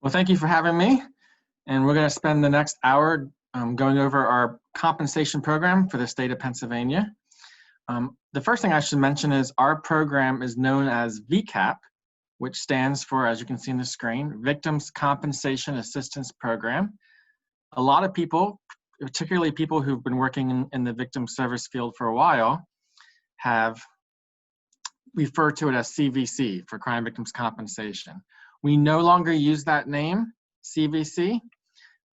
Well, thank you for having me. And we're going to spend the next hour going over our compensation program for the state of Pennsylvania. The first thing I should mention is our program is known as VCAP, which stands for, as you can see on the screen, Victims Compensation Assistance Program. A lot of people, particularly people who've been working in the victim service field for a while, have referred to it as CVC, for Crime Victims Compensation. We no longer use that name, CVC,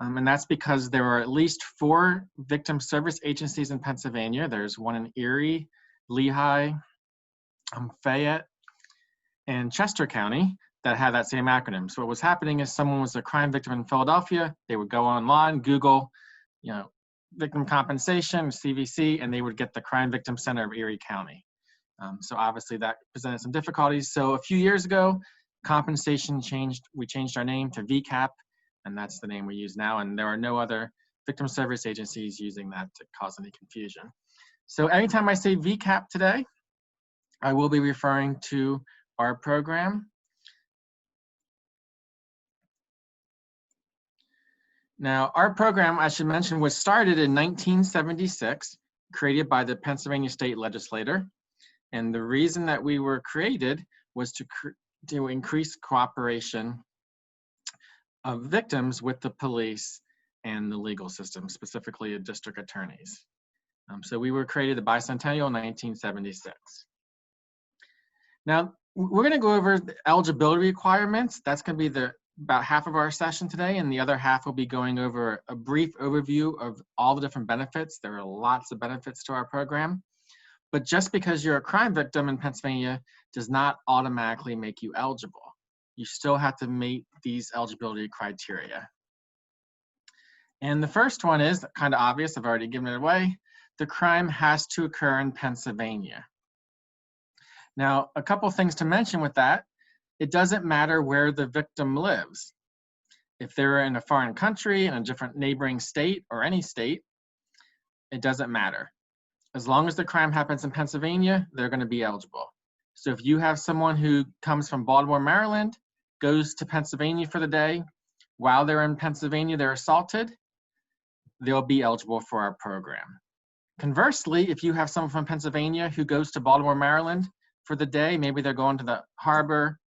and that's because there are at least 4 victim service agencies in Pennsylvania. There's one in Erie, Lehigh, Fayette, and Chester County that have that same acronym. So what was happening is someone was a crime victim in Philadelphia, they would go online, Google, victim compensation, CVC, and they would get the Crime Victim Center of Erie County. So obviously that presented some difficulties. So a few years ago, compensation changed. We changed our name to VCAP, and that's the name we use now. And there are no other victim service agencies using that to cause any confusion. So anytime I say VCAP today, I will be referring to our program. Now, our program, I should mention, was started in 1976, created by the Pennsylvania State Legislature. And the reason that we were created was to increase cooperation of victims with the police and the legal system, specifically the district attorneys. So we were created the bicentennial in 1976. Now, we're going to go over the eligibility requirements. That's going to be about half of our session today, and the other half will be going over a brief overview of all the different benefits. There are lots of benefits to our program. But just because you're a crime victim in Pennsylvania does not automatically make you eligible. You still have to meet these eligibility criteria. And the first one is kind of obvious, I've already given it away. The crime has to occur in Pennsylvania. Now, a couple things to mention with that. It doesn't matter where the victim lives. If they're in a foreign country, in a different neighboring state, or any state, it doesn't matter. As long as the crime happens in Pennsylvania, they're going to be eligible. So if you have someone who comes from Baltimore, Maryland, goes to Pennsylvania for the day, while they're in Pennsylvania, they're assaulted, they'll be eligible for our program. Conversely, if you have someone from Pennsylvania who goes to Baltimore, Maryland for the day, maybe they're going to the harbor,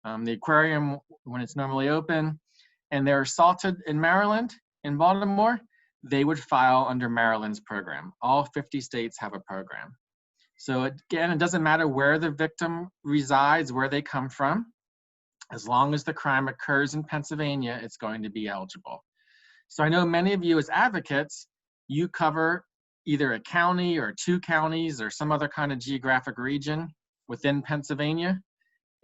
the aquarium when it's normally open, and they're assaulted in Maryland, in Baltimore, they would file under Maryland's program. All 50 states have a program. So again, it doesn't matter where the victim resides, where they come from. As long as the crime occurs in Pennsylvania, it's going to be eligible. So I know many of you as advocates, you cover either a county or 2 counties or some other kind of geographic region within Pennsylvania.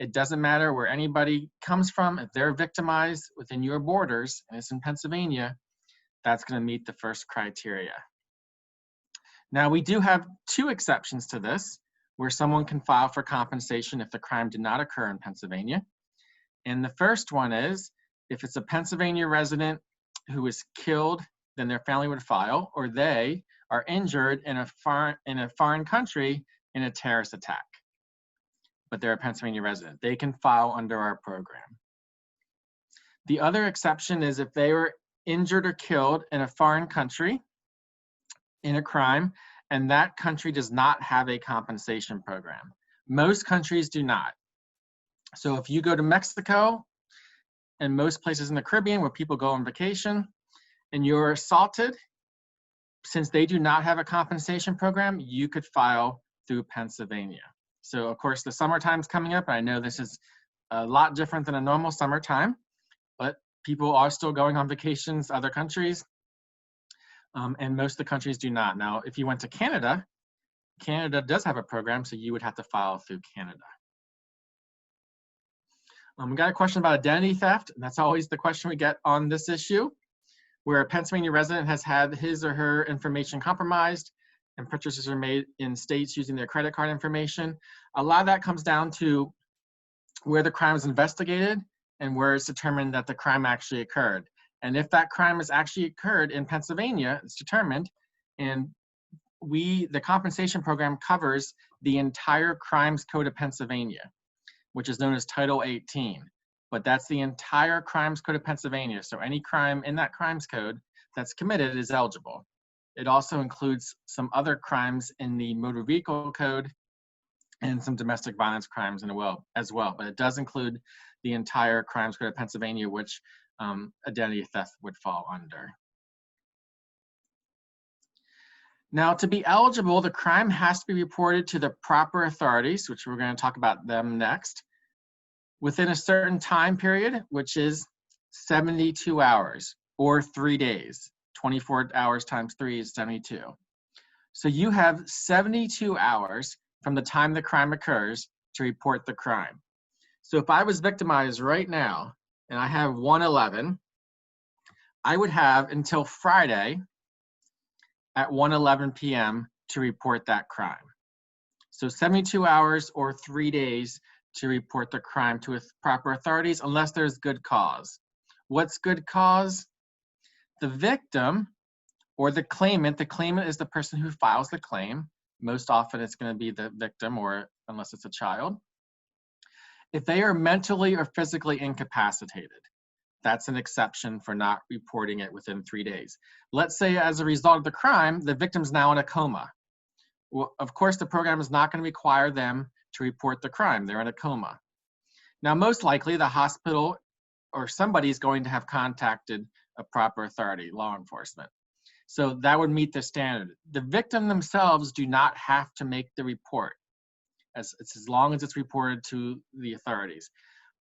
It doesn't matter where anybody comes from. If they're victimized within your borders, and it's in Pennsylvania, that's going to meet the first criteria. Now, we do have 2 exceptions to this, where someone can file for compensation if the crime did not occur in Pennsylvania. And the first one is, if it's a Pennsylvania resident who is killed, then their family would file, or they are injured in a foreign country in a terrorist attack, but they're a Pennsylvania resident. They can file under our program. The other exception is if they were injured or killed in a foreign country in a crime, and that country does not have a compensation program. Most countries do not. So if you go to Mexico and most places in the Caribbean where people go on vacation and you're assaulted, since they do not have a compensation program, you could file through Pennsylvania. So of course the summertime's coming up, and I know this is a lot different than a normal summertime, but people are still going on vacations, other countries, and most of the countries do not. Now, if you went to Canada, Canada does have a program, so you would have to file through Canada. We got a question about identity theft, and that's always the question we get on this issue, where a Pennsylvania resident has had his or her information compromised and purchases are made in states using their credit card information. A lot of that comes down to where the crime is investigated and where it's determined that the crime actually occurred. And if that crime has actually occurred in Pennsylvania, it's determined, and the compensation program covers the entire Crimes Code of Pennsylvania, which is known as Title 18. but that's the entire crimes code of Pennsylvania. So any crime in that crimes code that's committed is eligible. It also includes some other crimes in the motor vehicle code and some domestic violence crimes as well, but it does include the entire crimes code of Pennsylvania, which identity theft would fall under. Now, to be eligible, the crime has to be reported to the proper authorities, which we're going to talk about them next, within a certain time period, which is 72 hours or 3 days. 24 hours times 3 is 72. So you have 72 hours from the time the crime occurs to report the crime. So if I was victimized right now and I have 111, I would have until Friday at 1:11 p.m. to report that crime. So 72 hours or 3 days to report the crime to proper authorities unless there's good cause. What's good cause? The victim or the claimant is the person who files the claim. Most often it's going to be the victim, or unless it's a child. If they are mentally or physically incapacitated, that's an exception for not reporting it within 3 days. Let's say as a result of the crime, the victim's now in a coma. Well, of course, the program is not going to require them to report the crime. They're in a coma. Now, most likely the hospital or somebody is going to have contacted a proper authority, law enforcement. So that would meet the standard. The victim themselves do not have to make the report, as long as it's reported to the authorities.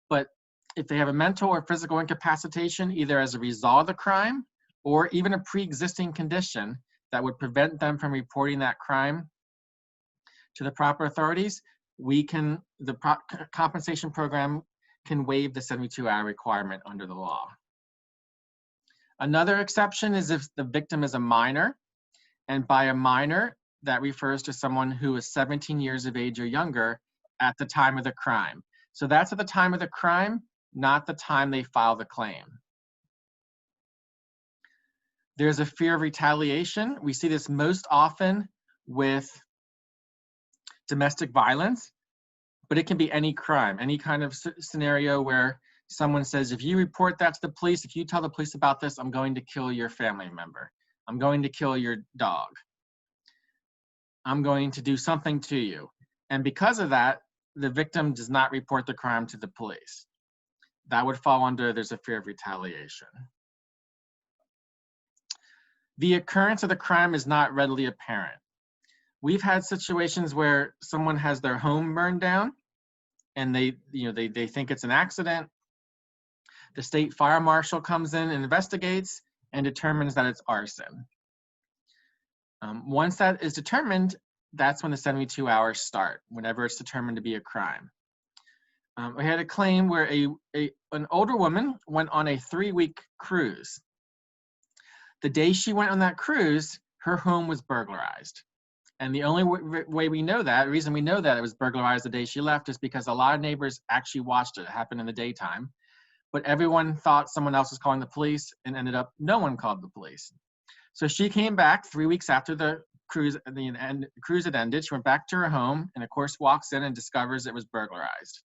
But if they have a mental or physical incapacitation, either as a result of the crime or even a pre-existing condition that would prevent them from reporting that crime to the proper authorities, the compensation program can waive the 72-hour requirement under the law. Another exception is if the victim is a minor, and by a minor, that refers to someone who is 17 years of age or younger at the time of the crime. So that's at the time of the crime, not the time they file the claim. There's a fear of retaliation. We see this most often with domestic violence, but it can be any crime, any kind of scenario where someone says, if you report that to the police, if you tell the police about this, I'm going to kill your family member. I'm going to kill your dog. I'm going to do something to you. And because of that, the victim does not report the crime to the police. That would fall under there's a fear of retaliation. The occurrence of the crime is not readily apparent. We've had situations where someone has their home burned down and they think it's an accident. The state fire marshal comes in and investigates and determines that it's arson. Once that is determined, that's when the 72 hours start, whenever it's determined to be a crime. We had a claim where an older woman went on a 3-week cruise. The day she went on that cruise, her home was burglarized. And the only way we know that, the reason we know that it was burglarized the day she left is because a lot of neighbors actually watched it. It happened in the daytime. But everyone thought someone else was calling the police and ended up no one called the police. So she came back 3 weeks after the cruise had ended. She went back to her home and of course walks in and discovers it was burglarized.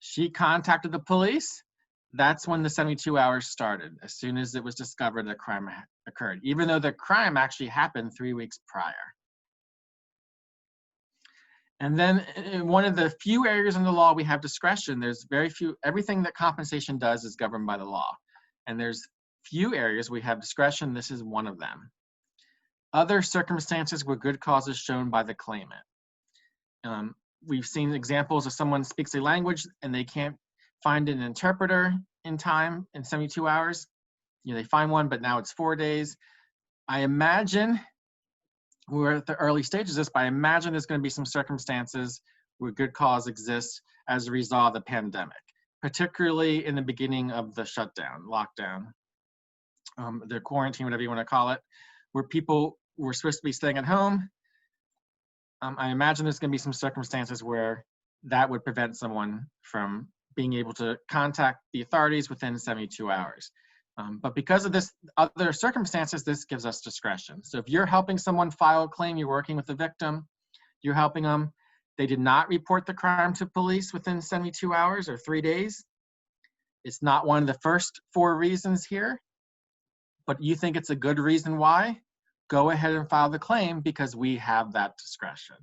She contacted the police. That's when the 72 hours started, as soon as it was discovered the crime occurred, even though the crime actually happened 3 weeks prior. And then in one of the few areas in the law we have discretion, there's very few, everything that compensation does is governed by the law. And there's few areas we have discretion, this is one of them. Other circumstances where good cause is shown by the claimant. We've seen examples of someone speaks a language and they can't find an interpreter in time, in 72 hours. They find one, but now it's 4 days. I imagine, we're at the early stages of this, but I imagine there's going to be some circumstances where good cause exists as a result of the pandemic, particularly in the beginning of the shutdown, lockdown, the quarantine, whatever you want to call it, where people were supposed to be staying at home. I imagine there's going to be some circumstances where that would prevent someone from being able to contact the authorities within 72 hours. But because of this other circumstances, this gives us discretion. So if you're helping someone file a claim, you're working with the victim, you're helping them, they did not report the crime to police within 72 hours or 3 days, It's not one of the first 4 reasons here, but you think it's a good reason why, go ahead and file the claim because we have that discretion.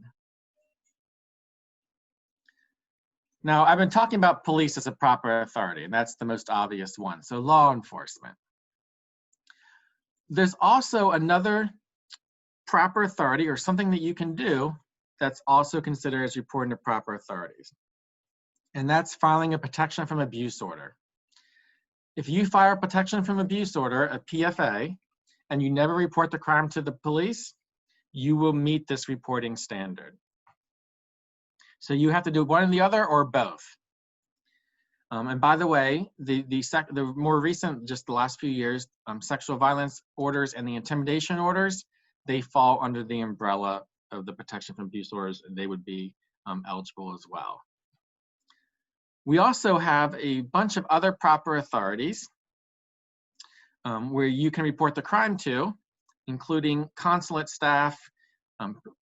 Now, I've been talking about police as a proper authority, and that's the most obvious one, so law enforcement. There's also another proper authority or something that you can do that's also considered as reporting to proper authorities, and that's filing a protection from abuse order. If you file a protection from abuse order, a PFA, and you never report the crime to the police, you will meet this reporting standard. So you have to do one or the other or both. And by the way, the more recent, just the last few years, sexual violence orders and the intimidation orders, they fall under the umbrella of the protection from abuse orders, and they would be eligible as well. We also have a bunch of other proper authorities where you can report the crime to, including consulate staff,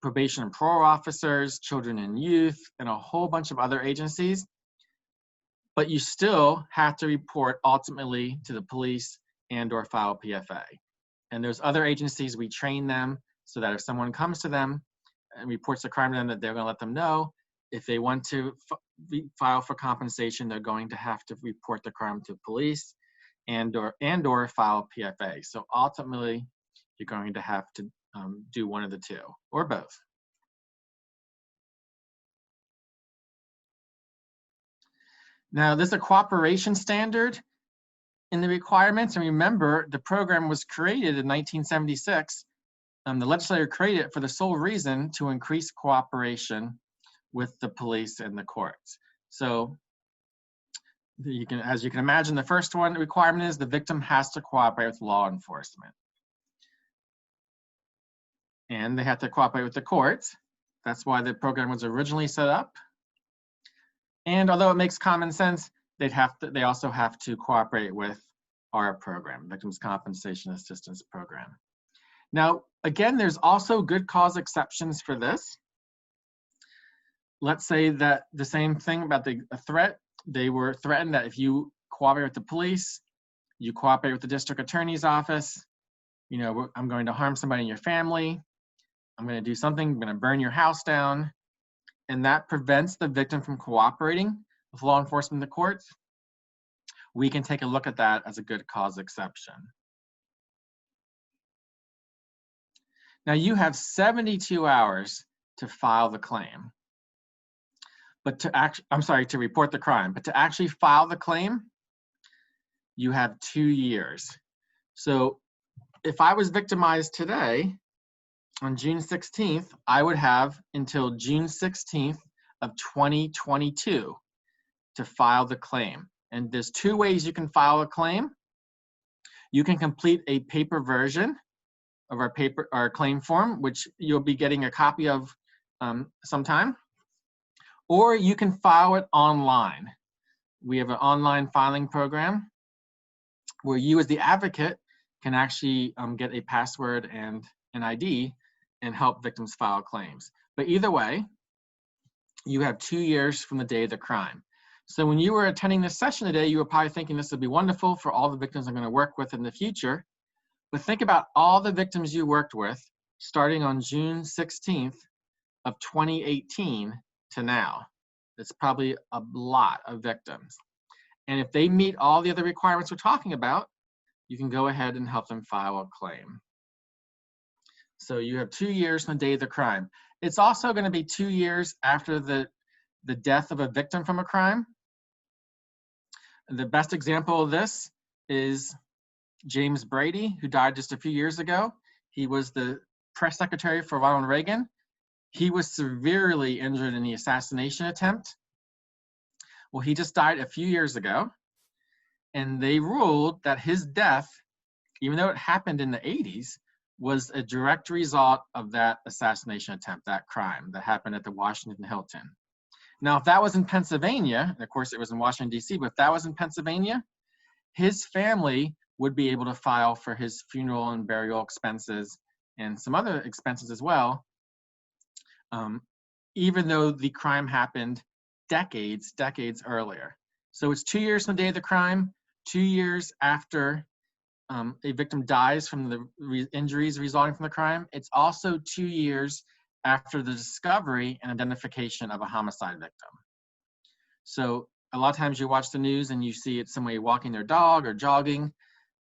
probation and parole officers, children and youth, and a whole bunch of other agencies. But you still have to report ultimately to the police and or file a PFA. And there's other agencies, we train them so that if someone comes to them and reports a crime to them, that they're going to let them know. If they want to file for compensation, they're going to have to report the crime to police and or file a PFA. So ultimately, you're going to have to do one of the two or both. Now, there's a cooperation standard in the requirements, and remember, the program was created in 1976. The legislature created it for the sole reason to increase cooperation with the police and the courts. So, as you can imagine, the first one requirement is the victim has to cooperate with law enforcement. And they have to cooperate with the courts. That's why the program was originally set up. And although it makes common sense, they also have to cooperate with our program, Victims Compensation Assistance Program. Now, again, there's also good cause exceptions for this. Let's say that the same thing about a threat. They were threatened that if you cooperate with the police, you cooperate with the district attorney's office, I'm going to harm somebody in your family, I'm going to do something, I'm going to burn your house down, and that prevents the victim from cooperating with law enforcement in the courts, we can take a look at that as a good cause exception. Now you have 72 hours to file the claim, but to report the crime, but to actually file the claim, you have 2 years. So if I was victimized today, on June 16th, I would have until June 16th of 2022 to file the claim. And there's 2 ways you can file a claim. You can complete a paper version of our claim form, which you'll be getting a copy of sometime, or you can file it online. We have an online filing program where you as the advocate can actually get a password and an ID and help victims file claims. But either way, you have 2 years from the day of the crime. So when you were attending this session today, you were probably thinking this would be wonderful for all the victims I'm going to work with in the future. But think about all the victims you worked with starting on June 16th of 2018 to now. It's probably a lot of victims. And if they meet all the other requirements we're talking about, you can go ahead and help them file a claim. So you have 2 years from the day of the crime. It's also going to be 2 years after the death of a victim from a crime. The best example of this is James Brady, who died just a few years ago. He was the press secretary for Ronald Reagan. He was severely injured in the assassination attempt. Well, he just died a few years ago, and they ruled that his death, even though it happened in the 80s, was a direct result of that assassination attempt, that crime that happened at the Washington Hilton. Now, if that was in Pennsylvania, and of course it was in Washington, D.C., but if that was in Pennsylvania, his family would be able to file for his funeral and burial expenses and some other expenses as well, even though the crime happened decades earlier. So it's 2 years from the day of the crime, 2 years after a victim dies from the injuries resulting from the crime. It's also 2 years after the discovery and identification of a homicide victim. So a lot of times you watch the news and you see it's somebody walking their dog or jogging,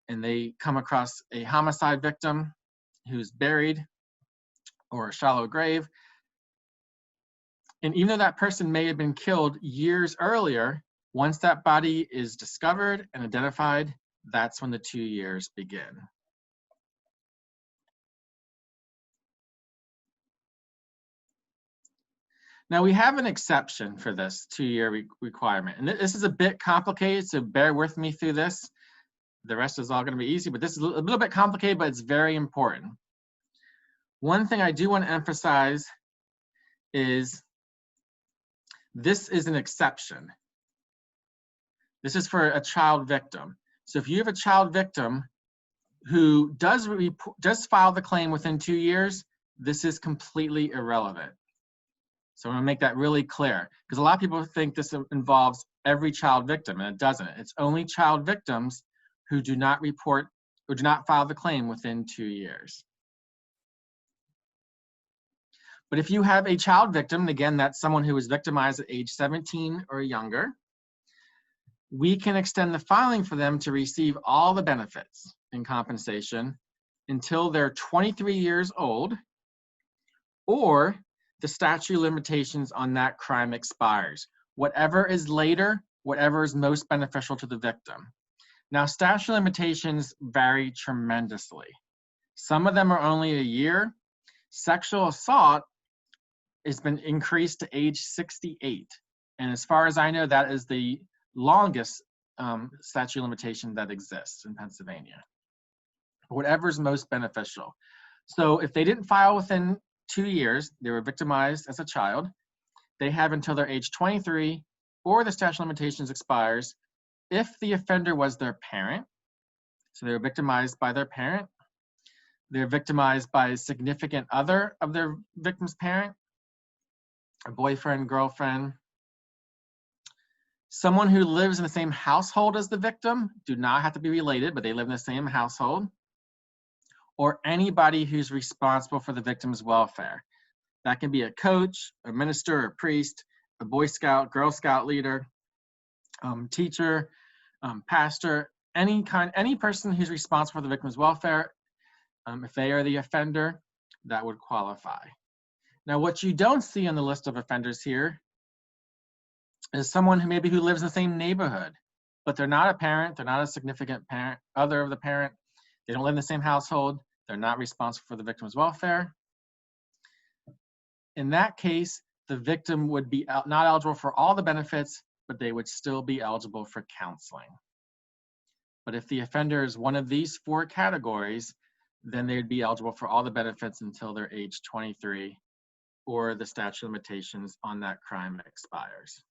and they come across a homicide victim who's buried or a shallow grave. And even though that person may have been killed years earlier, once that body is discovered and identified, that's when the 2 years begin. Now we have an exception for this 2-year requirement. And this is a bit complicated, so bear with me through this. The rest is all gonna be easy, but this is a little bit complicated, but it's very important. One thing I do want to emphasize is this is an exception. This is for a child victim. So if you have a child victim who does file the claim within 2 years, this is completely irrelevant. So I'm gonna make that really clear, because a lot of people think this involves every child victim, and it doesn't. It's only child victims who do not report or do not file the claim within 2 years. But if you have a child victim, and again, that's someone who was victimized at age 17 or younger, we can extend the filing for them to receive all the benefits and compensation until they're 23 years old, or the statute of limitations on that crime expires. Whatever is later, whatever is most beneficial to the victim. Now, statute of limitations vary tremendously. Some of them are only a year. Sexual assault has been increased to age 68. And as far as I know, that is the longest statute of limitation that exists in Pennsylvania. Whatever's most beneficial. So if they didn't file within 2 years, they were victimized as a child, they have until they're age 23 or the statute of limitations expires. If the offender was their parent, so they were victimized by their parent, they're victimized by a significant other of their victim's parent, a boyfriend, girlfriend, someone who lives in the same household as the victim, do not have to be related, but they live in the same household, or anybody who's responsible for the victim's welfare. That can be a coach, a minister, a priest, a Boy Scout, Girl Scout leader, teacher, pastor, any person who's responsible for the victim's welfare. If they are the offender, that would qualify. Now, what you don't see on the list of offenders here is someone who lives in the same neighborhood, but they're not a parent, they're not a significant parent, other of the parent, they don't live in the same household, they're not responsible for the victim's welfare. In that case, the victim would be not eligible for all the benefits, but they would still be eligible for counseling. But if the offender is one of these 4 categories, then they'd be eligible for all the benefits until they're age 23 or the statute of limitations on that crime expires.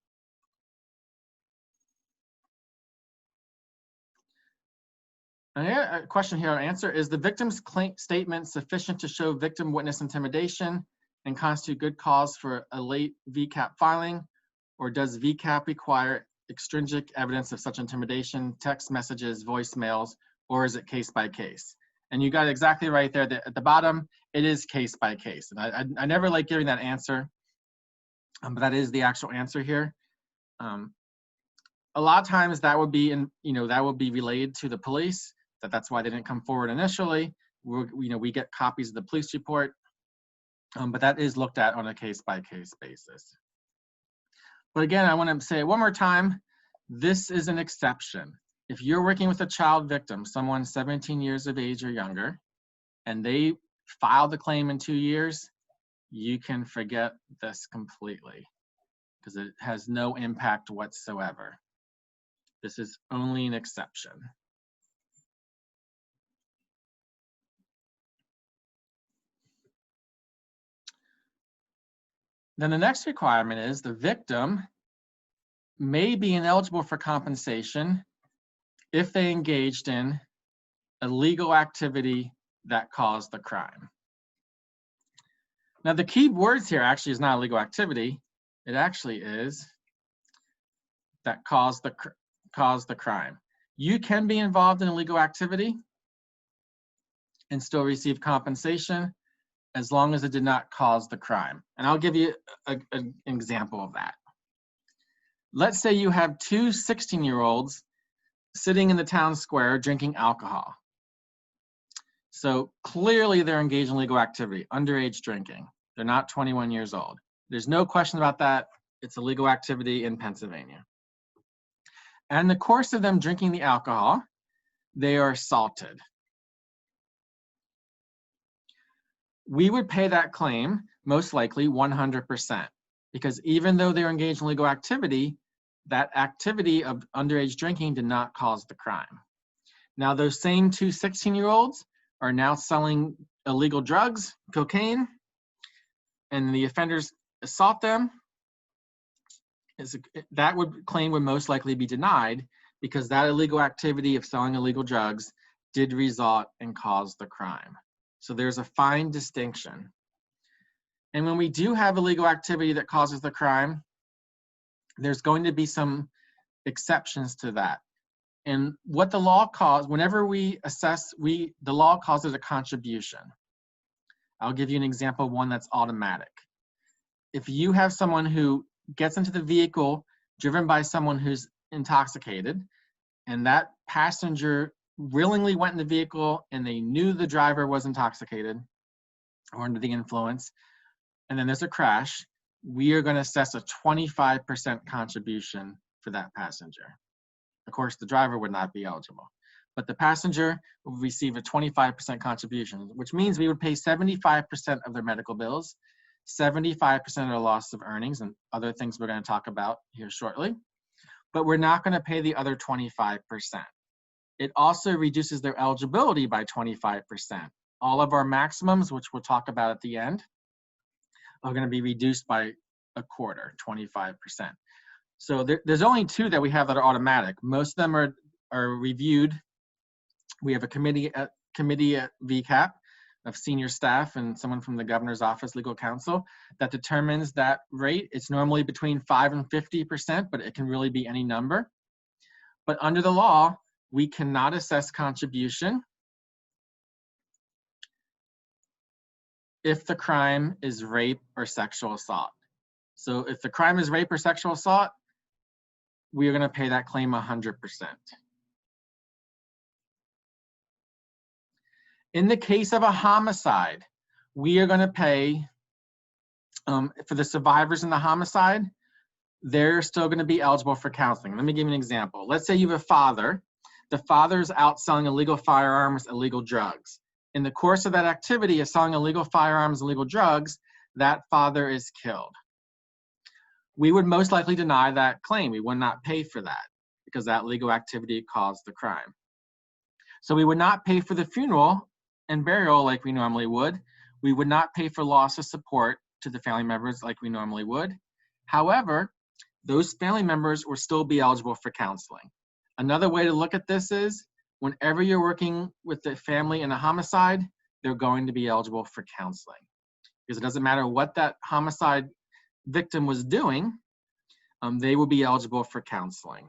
A question here to answer is the victim's statement sufficient to show victim witness intimidation and constitute good cause for a late VCAP filing, or does VCAP require extrinsic evidence of such intimidation, text messages, voicemails, or is it case by case? And you got it exactly right there. At the bottom, it is case by case. And I never like giving that answer, but that is the actual answer here. A lot of times that would be that would be relayed to the police. That's why they didn't come forward initially. We get copies of the police report, but that is looked at on a case by case basis. But again, I want to say it one more time, this is an exception. If you're working with a child victim, someone 17 years of age or younger, and they file the claim in 2 years, you can forget this completely because it has no impact whatsoever. This is only an exception. Then the next requirement is the victim may be ineligible for compensation if they engaged in a legal activity that caused the crime. Now, the key words here actually is not a legal activity. It actually is that caused the crime. You can be involved in illegal activity and still receive compensation as long as it did not cause the crime. And I'll give you an example of that. Let's say you have two 16-year-olds sitting in the town square drinking alcohol. So clearly they're engaged in illegal activity, underage drinking. They're not 21 years old. There's no question about that. It's illegal activity in Pennsylvania. And in the course of them drinking the alcohol, they are assaulted. We would pay that claim, most likely 100%, because even though they're engaged in illegal activity, that activity of underage drinking did not cause the crime. Now, those same two 16-year-olds are now selling illegal drugs, cocaine, and the offenders assault them. That claim would most likely be denied because that illegal activity of selling illegal drugs did result and cause the crime. So there's a fine distinction. And when we do have illegal activity that causes the crime, there's going to be some exceptions to that. And what the law calls, whenever we assess, the law calls it a contribution. I'll give you an example of one that's automatic. If you have someone who gets into the vehicle driven by someone who's intoxicated, and that passenger willingly went in the vehicle and they knew the driver was intoxicated or under the influence, and then there's a crash, we are going to assess a 25% contribution for that passenger. Of course, the driver would not be eligible, but the passenger will receive a 25% contribution, which means we would pay 75% of their medical bills, 75% of their loss of earnings, and other things we're going to talk about here shortly, but we're not going to pay the other 25%. It also reduces their eligibility by 25%. All of our maximums, which we'll talk about at the end, are going to be reduced by a quarter, 25%. So there's only two that we have that are automatic. Most of them are reviewed. We have a committee at VCAP of senior staff and someone from the governor's office, legal counsel, that determines that rate. It's normally between 5 and 50%, but it can really be any number. But under the law, we cannot assess contribution if the crime is rape or sexual assault. So if the crime is rape or sexual assault, we are going to pay that claim 100%. In the case of a homicide, we are going to pay, for the survivors in the homicide, they're still going to be eligible for counseling. Let me give you an example. Let's say you have a father. The father's out selling illegal firearms, illegal drugs. In the course of that activity of selling illegal firearms, illegal drugs, that father is killed. We would most likely deny that claim. We would not pay for that because that legal activity caused the crime. So we would not pay for the funeral and burial like we normally would. We would not pay for loss of support to the family members like we normally would. However, those family members will still be eligible for counseling. Another way to look at this is whenever you're working with the family in a homicide, they're going to be eligible for counseling because it doesn't matter what that homicide victim was doing, they will be eligible for counseling.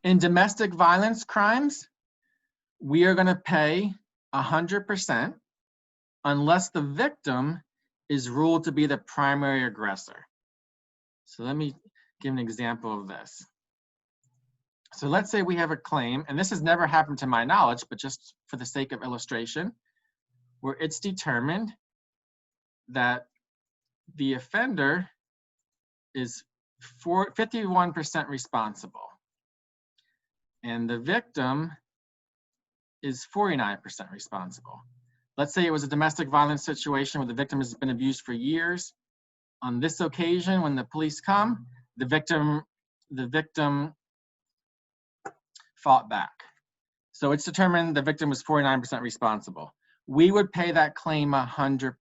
In domestic violence crimes, we are going to pay 100% unless the victim is ruled to be the primary aggressor. So let me give an example of this. So let's say we have a claim, and this has never happened to my knowledge, but just for the sake of illustration, where it's determined that the offender is 51% responsible and the victim is 49% responsible. Let's say it was a domestic violence situation where the victim has been abused for years. On this occasion, when the police come, the victim fought back. So it's determined the victim was 49% responsible. We would pay that claim 100%.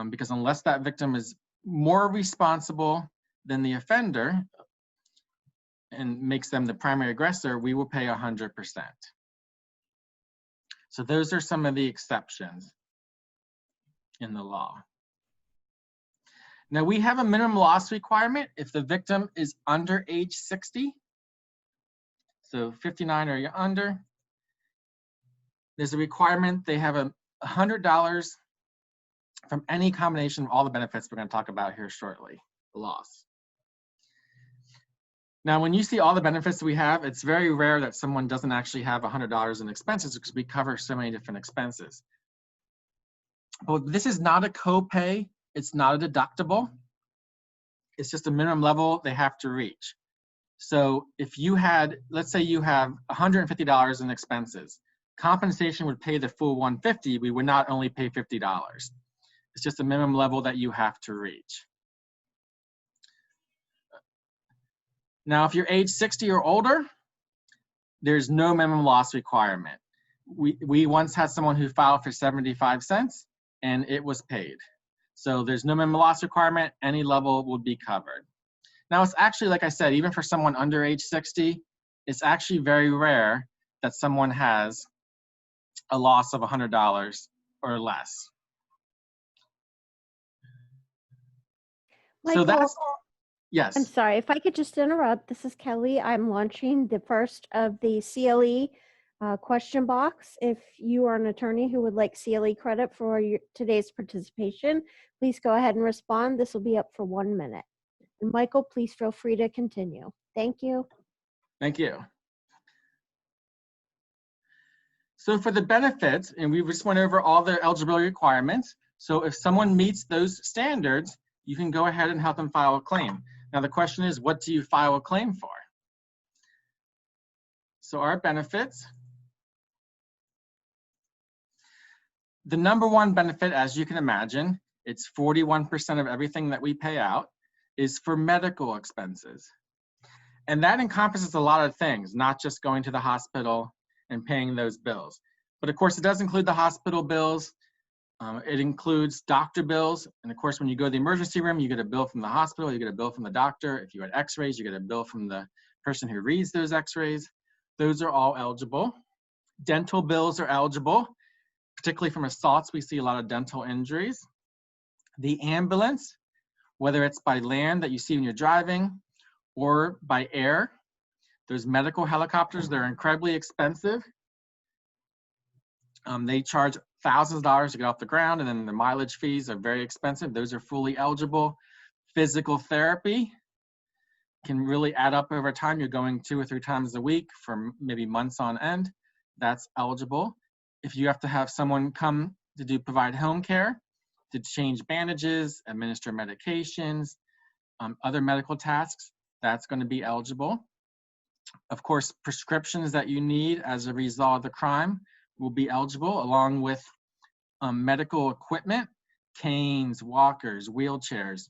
Because unless that victim is more responsible than the offender and makes them the primary aggressor, we will pay 100%. So those are some of the exceptions in the law. Now we have a minimum loss requirement if the victim is under age 60. So 59 or you're under. There's a requirement they have $100 from any combination of all the benefits we're going to talk about here shortly, the loss. Now, when you see all the benefits we have, it's very rare that someone doesn't actually have $100 in expenses because we cover so many different expenses. But this is not a copay. It's not a deductible. It's just a minimum level they have to reach. So if you had, let's say you have $150 in expenses, compensation would pay the full $150. We would not only pay $50. It's just a minimum level that you have to reach. Now, if you're age 60 or older, there's no minimum loss requirement. We once had someone who filed for 75 cents and it was paid. So there's no minimum loss requirement, any level would be covered. Now it's actually, like I said, even for someone under age 60, it's actually very rare that someone has a loss of $100 or less. Michael, so that's, yes. I'm sorry, if I could just interrupt. This is Kelly. I'm launching the first of the CLE question box. If you are an attorney who would like CLE credit for today's participation, please go ahead and respond. This will be up for 1 minute. And Michael, please feel free to continue. Thank you. Thank you. So for the benefits, and we just went over all the eligibility requirements. So if someone meets those standards, you can go ahead and help them file a claim. Now the question is, what do you file a claim for? So our benefits. The number one benefit, as you can imagine, it's 41% of everything that we pay out, is for medical expenses. And that encompasses a lot of things, not just going to the hospital and paying those bills. But of course, it does include the hospital bills. It includes doctor bills. And of course, when you go to the emergency room, you get a bill from the hospital, you get a bill from the doctor. If you had x-rays, you get a bill from the person who reads those x-rays. Those are all eligible. Dental bills are eligible, particularly from assaults. We see a lot of dental injuries. The ambulance, whether it's by land that you see when you're driving or by air, those medical helicopters, they're incredibly expensive. They charge thousands of dollars to get off the ground, and then the mileage fees are very expensive. Those are fully eligible. Physical therapy can really add up over time. You're going 2 or 3 times a week for maybe months on end. That's eligible. If you have to have someone come to provide home care, to change bandages, administer medications, other medical tasks, that's going to be eligible. Of course, prescriptions that you need as a result of the crime will be eligible, along with medical equipment, canes, walkers, wheelchairs.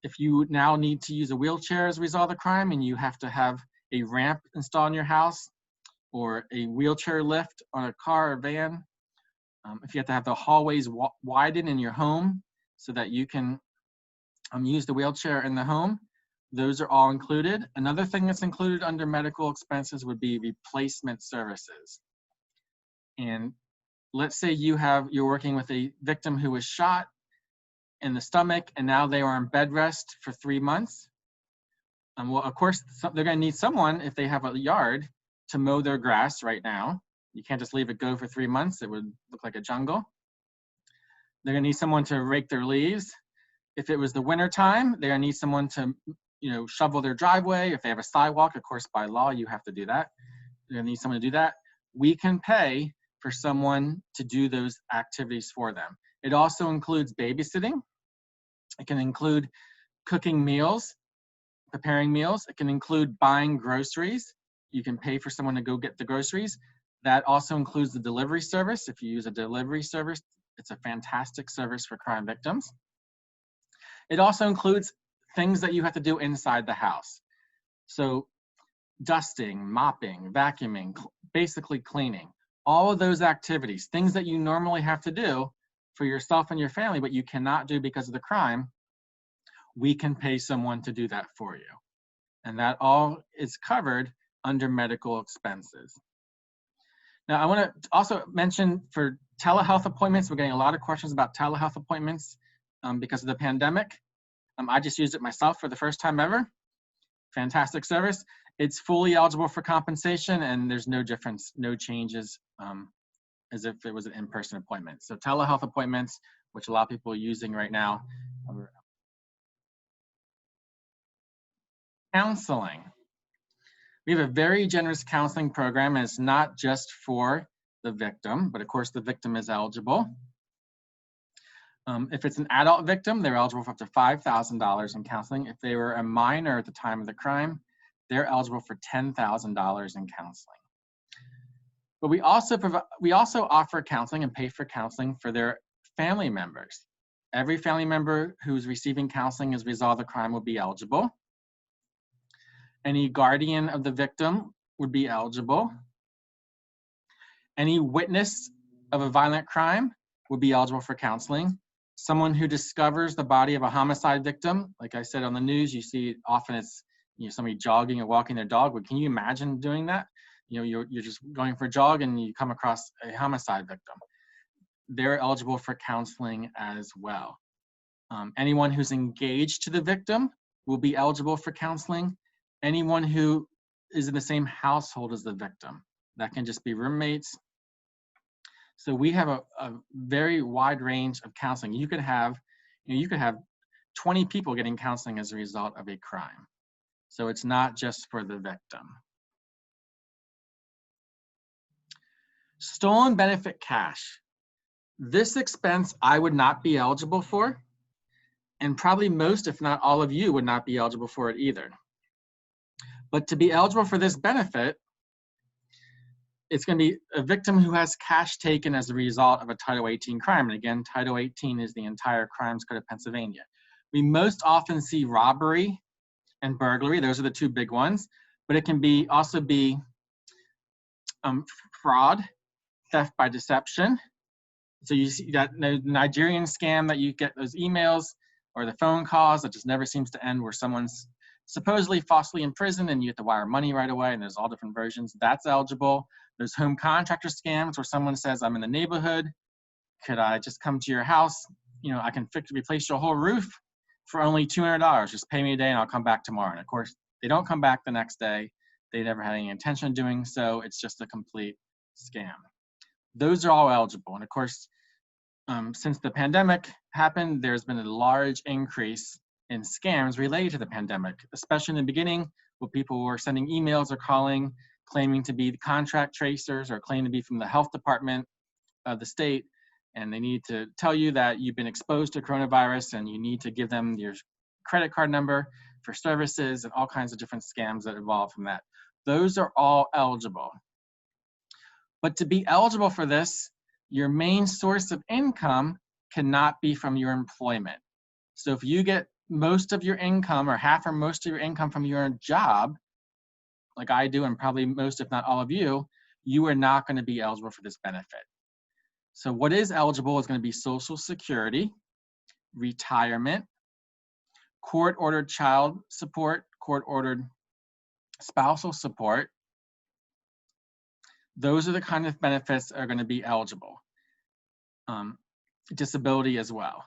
If you now need to use a wheelchair as a result of the crime and you have to have a ramp installed in your house or a wheelchair lift on a car or van, if you have to have the hallways widen in your home so that you can use the wheelchair in the home, those are all included. Another thing that's included under medical expenses would be replacement services. And let's say you're working with a victim who was shot in the stomach and now they are on bed rest for 3 months. Well, of course, they're going to need someone, if they have a yard, to mow their grass right now. You can't just leave it go for 3 months. It would look like a jungle. They're going to need someone to rake their leaves. If it was the winter time, they're going to need someone to shovel their driveway. If they have a sidewalk, of course, by law, you have to do that. They're going to need someone to do that. We can pay for someone to do those activities for them. It also includes babysitting. It can include cooking meals, preparing meals. It can include buying groceries. You can pay for someone to go get the groceries. That also includes the delivery service. If you use a delivery service, it's a fantastic service for crime victims. It also includes things that you have to do inside the house. So dusting, mopping, vacuuming, basically cleaning. All of those activities, things that you normally have to do for yourself and your family, but you cannot do because of the crime, we can pay someone to do that for you. And that all is covered under medical expenses. Now, I want to also mention for telehealth appointments, we're getting a lot of questions about telehealth appointments because of the pandemic. I just used it myself for the first time ever. Fantastic service. It's fully eligible for compensation, and there's no difference, no changes as if it was an in-person appointment. So telehealth appointments, which a lot of people are using right now. Counseling. We have a very generous counseling program, and it's not just for the victim, but of course the victim is eligible. If it's an adult victim, they're eligible for up to $5,000 in counseling. If they were a minor at the time of the crime, they're eligible for $10,000 in counseling. But we also offer counseling and pay for counseling for their family members. Every family member who's receiving counseling as a result of the crime will be eligible. Any guardian of the victim would be eligible. Any witness of a violent crime would be eligible for counseling. Someone who discovers the body of a homicide victim, like I said on the news, you see often it's somebody jogging or walking their dog. But can you imagine doing that? You're just going for a jog and you come across a homicide victim. They're eligible for counseling as well. Anyone who's engaged to the victim will be eligible for counseling. Anyone who is in the same household as the victim, that can just be roommates. So we have a very wide range of counseling. You could have 20 people getting counseling as a result of a crime. So it's not just for the victim. Stolen benefit cash. This expense I would not be eligible for, and probably most, if not all of you, would not be eligible for it either. But to be eligible for this benefit, it's going to be a victim who has cash taken as a result of a Title 18 crime. And again, Title 18 is the entire Crimes Code of Pennsylvania. We most often see robbery and burglary. Those are the two big ones. But it can also be fraud, theft by deception. So you see that Nigerian scam that you get those emails or the phone calls that just never seems to end, where someone's supposedly falsely imprisoned and you have to wire money right away, and there's all different versions. That's eligible. There's home contractor scams where someone says, I'm in the neighborhood, could I just come to your house? I can replace your whole roof for only $200. Just pay me a day and I'll come back tomorrow. And of course, they don't come back the next day. They never had any intention of doing so. It's just a complete scam. Those are all eligible. And of course, since the pandemic happened, there's been a large increase in scams related to the pandemic, especially in the beginning, where people were sending emails or calling, claiming to be the contract tracers or claiming to be from the health department of the state, and they need to tell you that you've been exposed to coronavirus and you need to give them your credit card number for services and all kinds of different scams that evolve from that. Those are all eligible. But to be eligible for this, your main source of income cannot be from your employment. So if you get most of your income or half or most of your income from your job, like I do, and probably most, if not all of you, you are not going to be eligible for this benefit. So what is eligible is going to be Social Security, retirement, court-ordered child support, court-ordered spousal support. Those are the kind of benefits that are going to be eligible. Disability as well.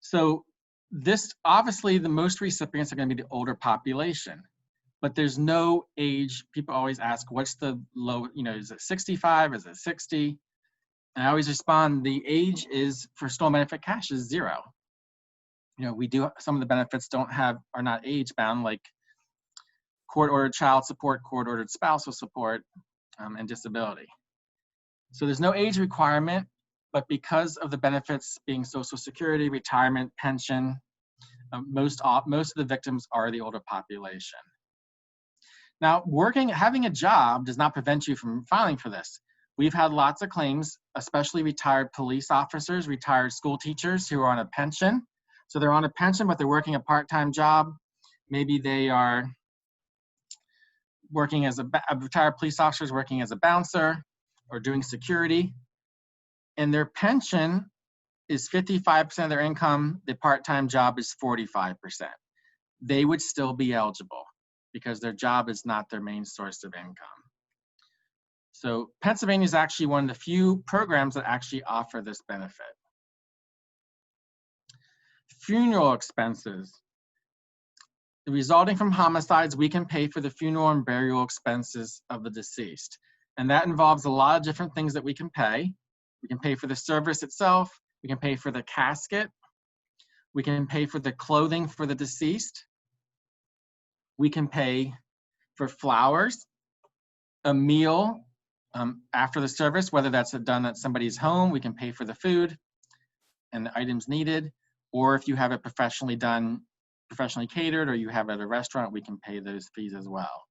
So this, obviously, the most recipients are going to be the older population. But there's no age. People always ask, what's the low, is it 65, is it 60? And I always respond, the age is for stolen benefit cash is 0. We do, some of the benefits are not age bound, like court-ordered child support, court-ordered spousal support, and disability. So there's no age requirement, but because of the benefits being Social Security, retirement, pension, most of the victims are the older population. Now, having a job does not prevent you from filing for this. We've had lots of claims, especially retired police officers, retired school teachers who are on a pension. So they're on a pension, but they're working a part-time job. Maybe they are working as a retired police officer, working as a bouncer or doing security. And their pension is 55% of their income. The part-time job is 45%. They would still be eligible because their job is not their main source of income. So Pennsylvania is actually one of the few programs that actually offer this benefit. Funeral expenses. resulting from homicides, we can pay for the funeral and burial expenses of the deceased. And that involves a lot of different things that we can pay. We can pay for the service itself. We can pay for the casket. We can pay for the clothing for the deceased. We can pay for flowers, a meal after the service, whether that's done at somebody's home. We can pay for the food and the items needed. Or if you have it professionally done, professionally catered, or you have it at a restaurant, we can pay those fees as well.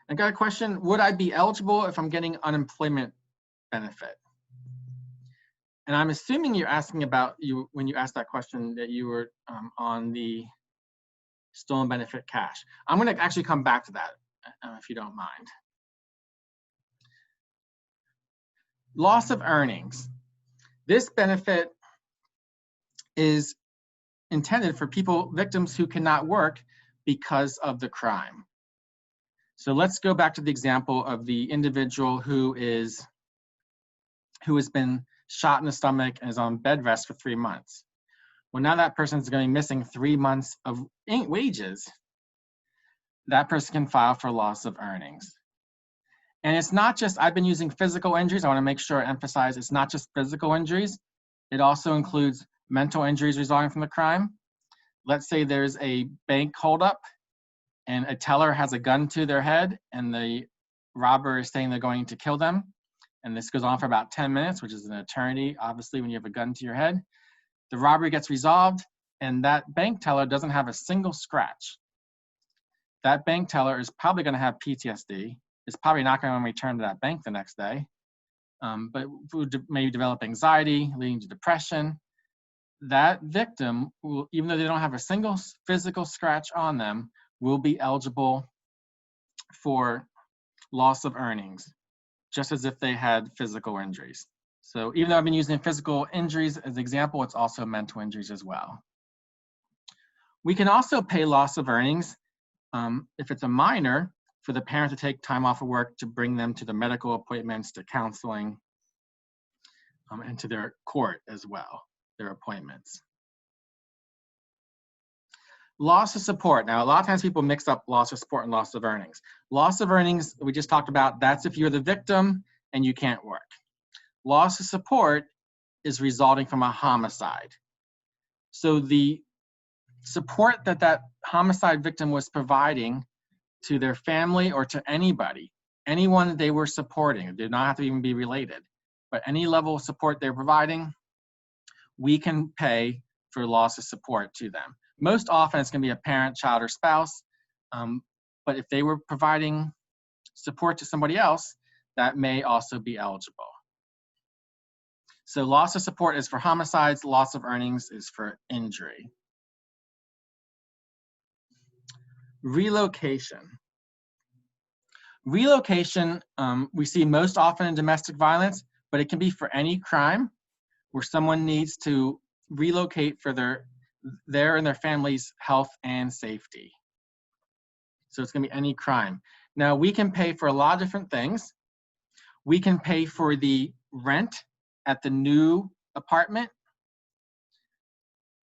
I got a question, would I be eligible if I'm getting unemployment benefit? And I'm assuming you're asking about, when you asked that question, that you were on the stolen benefit cash. I'm gonna actually come back to that if you don't mind. Loss of earnings. This benefit is intended for victims who cannot work because of the crime. So let's go back to the example of the individual who has been shot in the stomach and is on bed rest for 3 months. Well, now that person is going to be missing 3 months of wages. That person can file for loss of earnings. And it's not just, I've been using physical injuries. I want to make sure I emphasize it's not just physical injuries. It also includes mental injuries resulting from the crime. Let's say there's a bank holdup and a teller has a gun to their head and the robber is saying they're going to kill them. And this goes on for about 10 minutes, which is an eternity, obviously, when you have a gun to your head. The robbery gets resolved and that bank teller doesn't have a single scratch. That bank teller is probably going to have PTSD. Is probably not going to return to that bank the next day, but maybe develop anxiety, leading to depression. That victim, will, even though they don't have a single physical scratch on them, will be eligible for loss of earnings, just as if they had physical injuries. So even though I've been using physical injuries as an example, it's also mental injuries as well. We can also pay loss of earnings if it's a minor, for the parent to take time off of work to bring them to the medical appointments, to counseling, and to their court as well, their appointments. Loss of support. Now, a lot of times people mix up loss of support and loss of earnings. Loss of earnings, we just talked about, that's if you're the victim and you can't work. Loss of support is resulting from a homicide. So the support that that homicide victim was providing to their family or to anybody, anyone that they were supporting, it did not have to even be related, but any level of support they're providing, we can pay for loss of support to them. Most often it's going to be a parent, child, or spouse, but if they were providing support to somebody else, that may also be eligible. So loss of support is for homicides, loss of earnings is for injury. Relocation. Relocation, we see most often in domestic violence, but it can be for any crime where someone needs to relocate for their and their family's health and safety. So it's gonna be any crime. Now we can pay for a lot of different things. We can pay for the rent at the new apartment.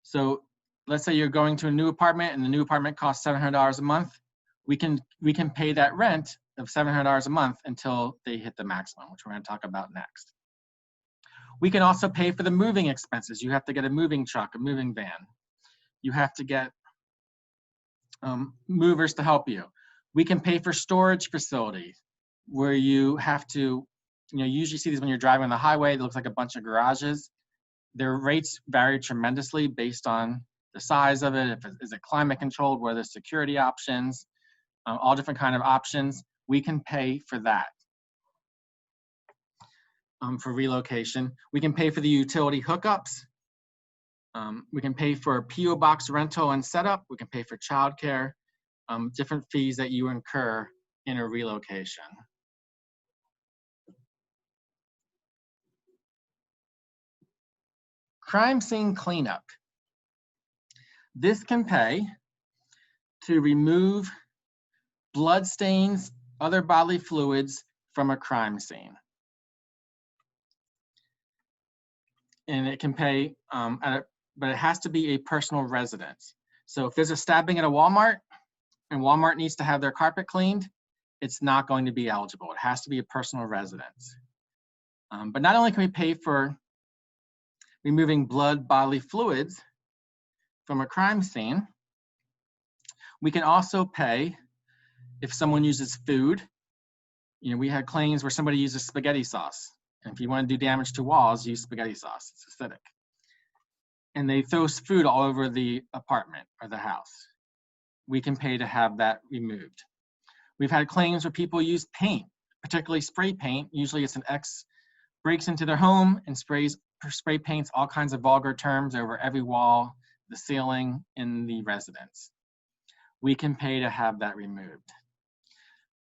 So let's say you're going to a new apartment and the new apartment costs $700 a month. We can pay that rent of $700 a month until they hit the maximum, which we're going to talk about next. We can also pay for the moving expenses. You have to get a moving truck, a moving van. You have to get movers to help you. We can pay for storage facilities where you have to, you usually see these when you're driving on the highway. It looks like a bunch of garages. Their rates vary tremendously based on the size of it. Is it climate controlled? What are the security options? All different kind of options. We can pay for that for relocation. We can pay for the utility hookups. We can pay for PO box rental and setup. We can pay for childcare, different fees that you incur in a relocation. Crime scene cleanup. This can pay to remove blood stains, other bodily fluids from a crime scene. and it can pay, but it has to be a personal residence. So if there's a stabbing at a Walmart and Walmart needs to have their carpet cleaned, it's not going to be eligible. It has to be a personal residence. But not only can we pay for removing blood, bodily fluids from a crime scene, we can also pay if someone uses food. You know, we had claims where somebody uses spaghetti sauce. And if you want to do damage to walls, use spaghetti sauce. It's acidic. And they throw food all over the apartment or the house. We can pay to have that removed. We've had claims where people use paint, particularly spray paint. Usually it's an ex breaks into their home and spray paints all kinds of vulgar terms over every wall, the ceiling, in the residence. We can pay to have that removed.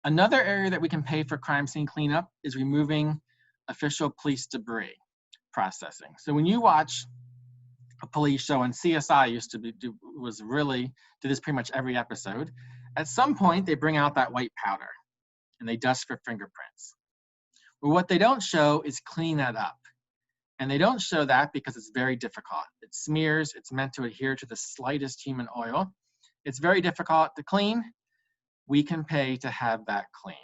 Another area that we can pay for crime scene cleanup is removing official police debris processing. So when you watch a police show, and CSI used to did this pretty much every episode, at some point they bring out that white powder and they dust for fingerprints. But what they don't show is clean that up. And they don't show that because it's very difficult. It smears, it's meant to adhere to the slightest human oil. It's very difficult to clean. We can pay to have that cleaned.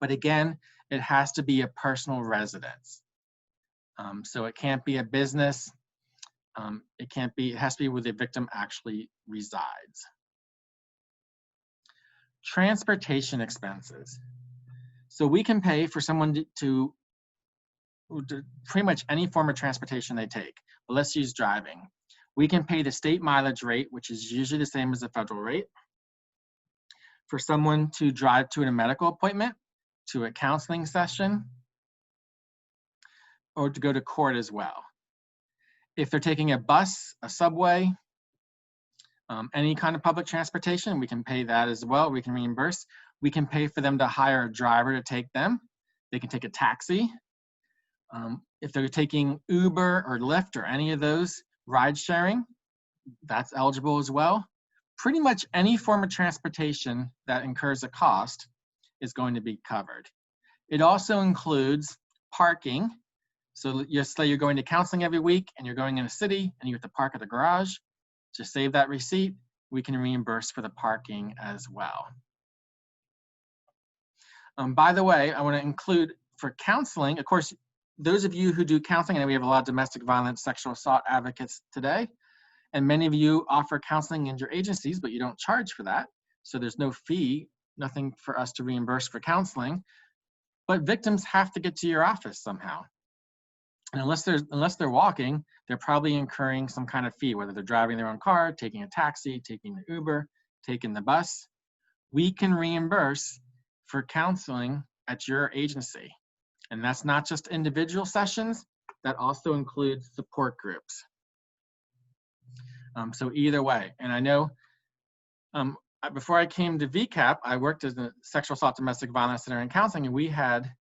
But again, it has to be a personal residence. So it can't be a business. It has to be where the victim actually resides. Transportation expenses. So we can pay for someone to pretty much any form of transportation they take. But let's use driving. We can pay the state mileage rate, which is usually the same as the federal rate, for someone to drive to a medical appointment, to a counseling session, or to go to court as well. If they're taking a bus, a subway, any kind of public transportation, we can pay that as well. We can reimburse. We can pay for them to hire a driver to take them. They can take a taxi. If they're taking Uber or Lyft or any of those ride sharing, that's eligible as well. Pretty much any form of transportation that incurs a cost is going to be covered. It also includes parking. So just say you're going to counseling every week and you're going in a city and you have to park at a garage. Just save that receipt. We can reimburse for the parking as well. By the way, I want to include for counseling, of course, those of you who do counseling, and we have a lot of domestic violence, sexual assault advocates today, and many of you offer counseling in your agencies, but you don't charge for that. So there's no fee, nothing for us to reimburse for counseling. But victims have to get to your office somehow. And unless they're walking, they're probably incurring some kind of fee, whether they're driving their own car, taking a taxi, taking the Uber, taking the bus. We can reimburse for counseling at your agency. And that's not just individual sessions, that also includes support groups. So either way, and I know before I came to VCAP, I worked as a sexual assault domestic violence center in counseling, and we had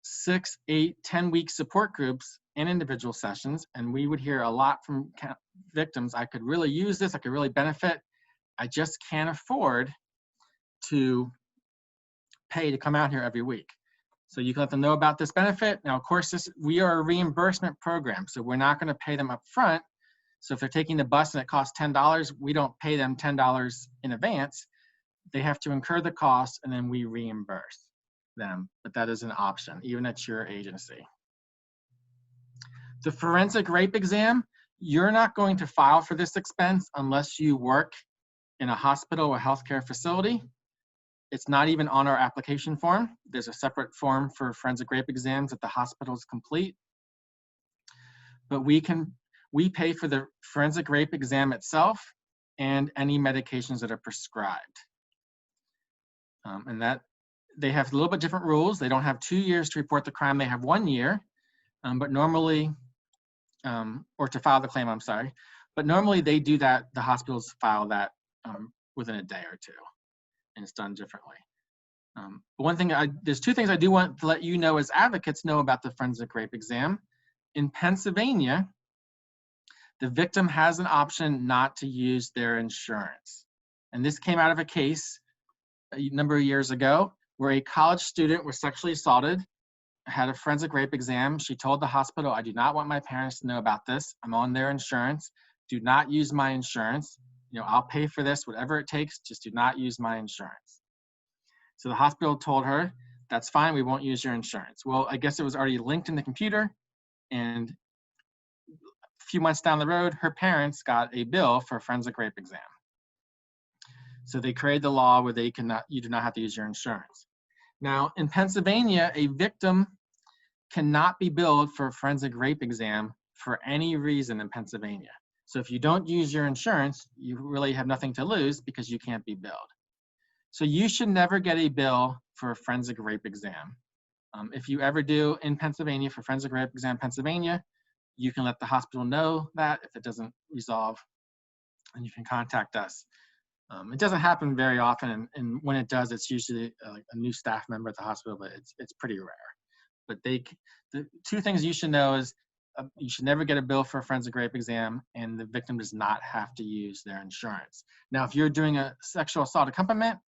6, 8, 10-week support groups and individual sessions, and we would hear a lot from victims. I could really use this, I could really benefit. I just can't afford to pay to come out here every week. So you can let them know about this benefit. Now, of course, we are a reimbursement program, so we're not going to pay them up front. So if they're taking the bus and it costs $10, we don't pay them $10 in advance. They have to incur the cost and then we reimburse them. But that is an option, even at your agency. The forensic rape exam, you're not going to file for this expense unless you work in a hospital or healthcare facility. It's not even on our application form. There's a separate form for forensic rape exams that the hospitals complete. But we pay for the forensic rape exam itself and any medications that are prescribed. And that they have a little bit different rules. They don't have 2 years to report the crime. They have 1 year, but normally, or to file the claim, I'm sorry. But normally they do that, the hospitals file that within a day or two, and it's done differently. One thing, there's 2 things I do want to let you know as advocates know about the forensic rape exam. In Pennsylvania, the victim has an option not to use their insurance. And this came out of a case a number of years ago where a college student was sexually assaulted had a forensic rape exam. She told the hospital, I do not want my parents to know about this. I'm on their insurance. Do not use my insurance. You know, I'll pay for this, whatever it takes, just do not use my insurance. So the hospital told her, that's fine, we won't use your insurance. Well, I guess it was already linked in the computer, and a few months down the road, her parents got a bill for a forensic rape exam. So they created the law where you do not have to use your insurance. Now, in Pennsylvania, a victim cannot be billed for a forensic rape exam for any reason in Pennsylvania. So if you don't use your insurance, you really have nothing to lose because you can't be billed. So you should never get a bill for a forensic rape exam. If you ever do in Pennsylvania for forensic rape exam Pennsylvania, you can let the hospital know that if it doesn't resolve, and you can contact us. It doesn't happen very often, and when it does, it's usually like a new staff member at the hospital, but it's pretty rare. But the two things you should know is you should never get a bill for a forensic rape exam, and the victim does not have to use their insurance. Now, if you're doing a sexual assault accompaniment,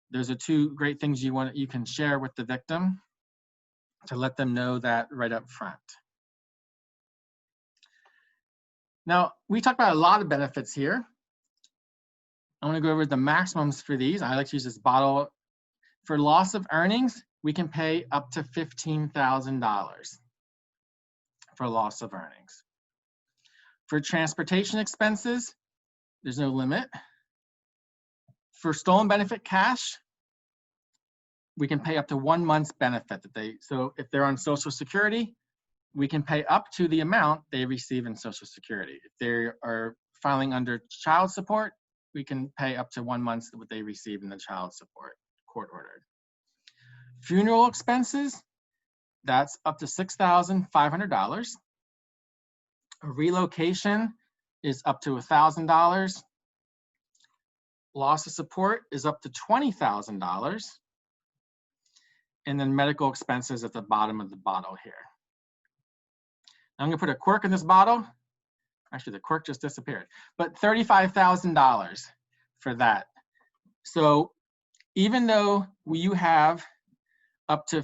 those are two great things you can share with the victim to let them know that right up front. Now, we talked about a lot of benefits here. I want to go over the maximums for these. I like to use this bottle. For loss of earnings, we can pay up to $15,000 for loss of earnings. For transportation expenses, there's no limit. For stolen benefit cash, we can pay up to 1 month's benefit so if they're on Social Security, we can pay up to the amount they receive in Social Security. If they are filing under child support, we can pay up to 1 month what they receive in the child support court ordered. Funeral expenses, that's up to $6,500. A relocation is up to $1,000. Loss of support is up to $20,000. And then medical expenses at the bottom of the bottle here. I'm gonna put a quirk in this bottle. Actually, the quirk just disappeared, but $35,000 for that. So even though you have up to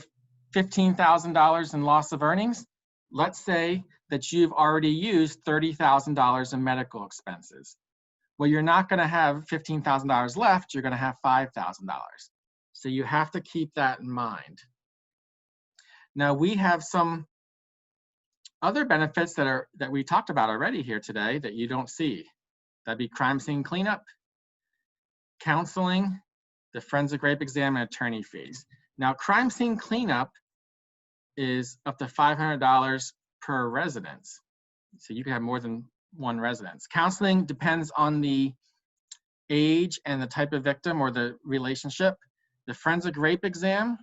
$15,000 in loss of earnings, let's say that you've already used $30,000 in medical expenses. Well, you're not gonna have $15,000 left, you're gonna have $5,000. So you have to keep that in mind. Now we have some other benefits that we talked about already here today that you don't see. That'd be crime scene cleanup, counseling, the forensic rape exam, and attorney fees. Now, crime scene cleanup is up to $500 per residence. So you can have more than one residence. Counseling depends on the age and the type of victim or the relationship. The forensic rape exam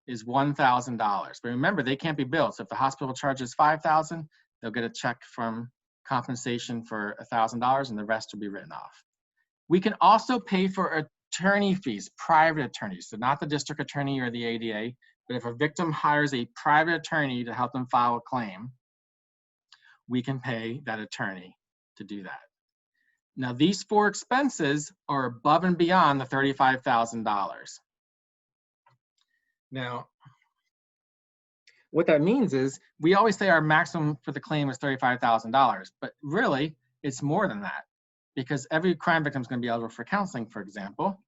is $1,000. But remember, they can't be billed. So if the hospital charges $5,000, they'll get a check from compensation for $1,000 and the rest will be written off. We can also pay for attorney fees, private attorneys. So not the district attorney or the ADA, but if a victim hires a private attorney to help them file a claim, we can pay that attorney to do that. Now, these four expenses are above and beyond the $35,000. Now, what that means is we always say our maximum for the claim is $35,000, but really it's more than that because every crime victim is going to be eligible for counseling, for example.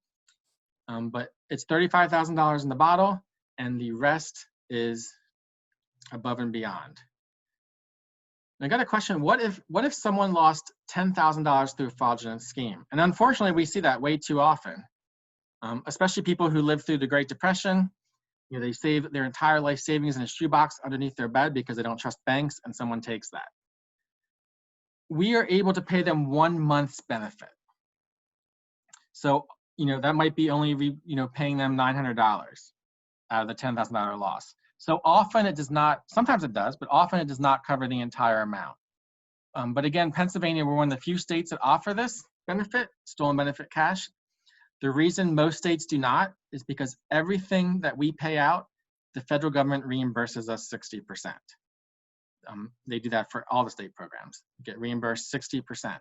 But it's $35,000 in the bottle, and the rest is above and beyond. I got a question. What if someone lost $10,000 through a fraudulent scheme? And unfortunately, we see that way too often, especially people who lived through the Great Depression. You know, they save their entire life savings in a shoebox underneath their bed because they don't trust banks, and someone takes that. We are able to pay them 1 month's benefit. So, you know, that might be only, paying them $900 out of the $10,000 loss. So often it does not, sometimes it does, but often it does not cover the entire amount. But again, Pennsylvania, we're one of the few states that offer this benefit, stolen benefit cash. The reason most states do not is because everything that we pay out, the federal government reimburses us 60%. They do that for all the state programs, get reimbursed 60%.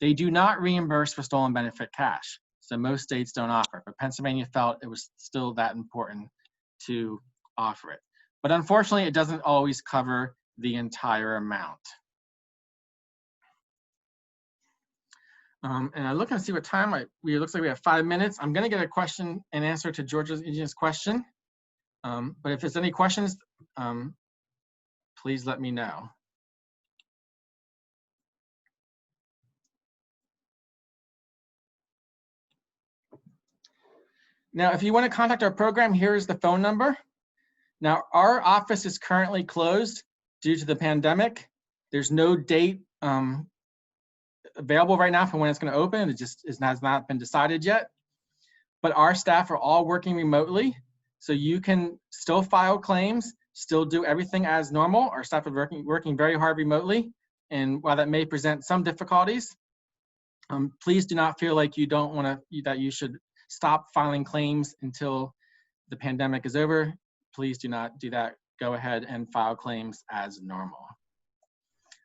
They do not reimburse for stolen benefit cash. So most states don't offer it, but Pennsylvania felt it was still that important to offer it. But unfortunately, it doesn't always cover the entire amount. And I look and see what time it looks like we have 5 minutes. I'm going to get a question and answer to Georgia's question. But if there's any questions, please let me know. Now, if you want to contact our program, here is the phone number. Now, our office is currently closed due to the pandemic. There's no date available right now for when it's going to open. It just has not been decided yet. But our staff are all working remotely, so you can still file claims, still do everything as normal. Our staff are working very hard remotely, and while that may present some difficulties, please do not feel like that you should stop filing claims until the pandemic is over. Please do not do that. Go ahead and file claims as normal.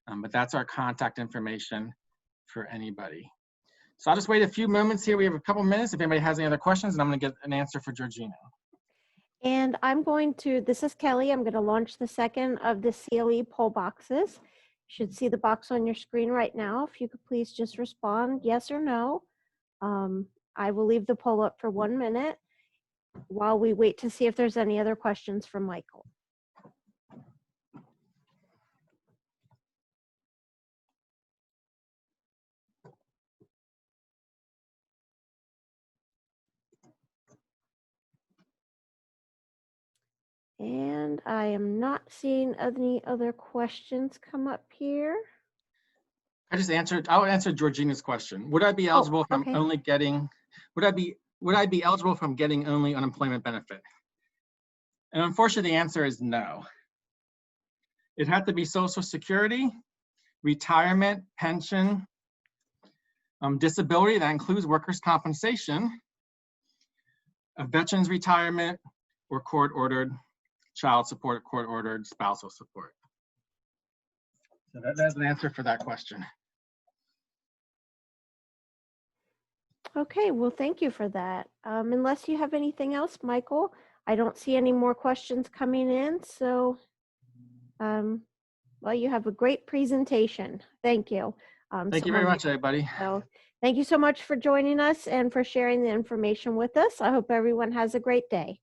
But that's our contact information for anybody. So I'll just wait a few moments here. We have a couple minutes if anybody has any other questions, and I'm going to get an answer for Georgina. And this is Kelly. I'm going to launch the second of the CLE poll boxes. You should see the box on your screen right now. If you could please just respond yes or no. I will leave the poll up for 1 minute while we wait to see if there's any other questions from Michael. And I am not seeing any other questions come up here. I'll answer Georgina's question. Would I be eligible if I'm only getting, would I be eligible if I'm getting only unemployment benefit? And unfortunately, the answer is no. It had to be Social Security, retirement, pension, disability, that includes workers' compensation, a veteran's retirement, or court-ordered child support, court-ordered spousal support. So that's an answer for that question. Okay, well, thank you for that. Unless you have anything else, Michael, I don't see any more questions coming in. So, well, you have a great presentation. Thank you. Thank you very much, everybody. So, thank you so much for joining us and for sharing the information with us. I hope everyone has a great day.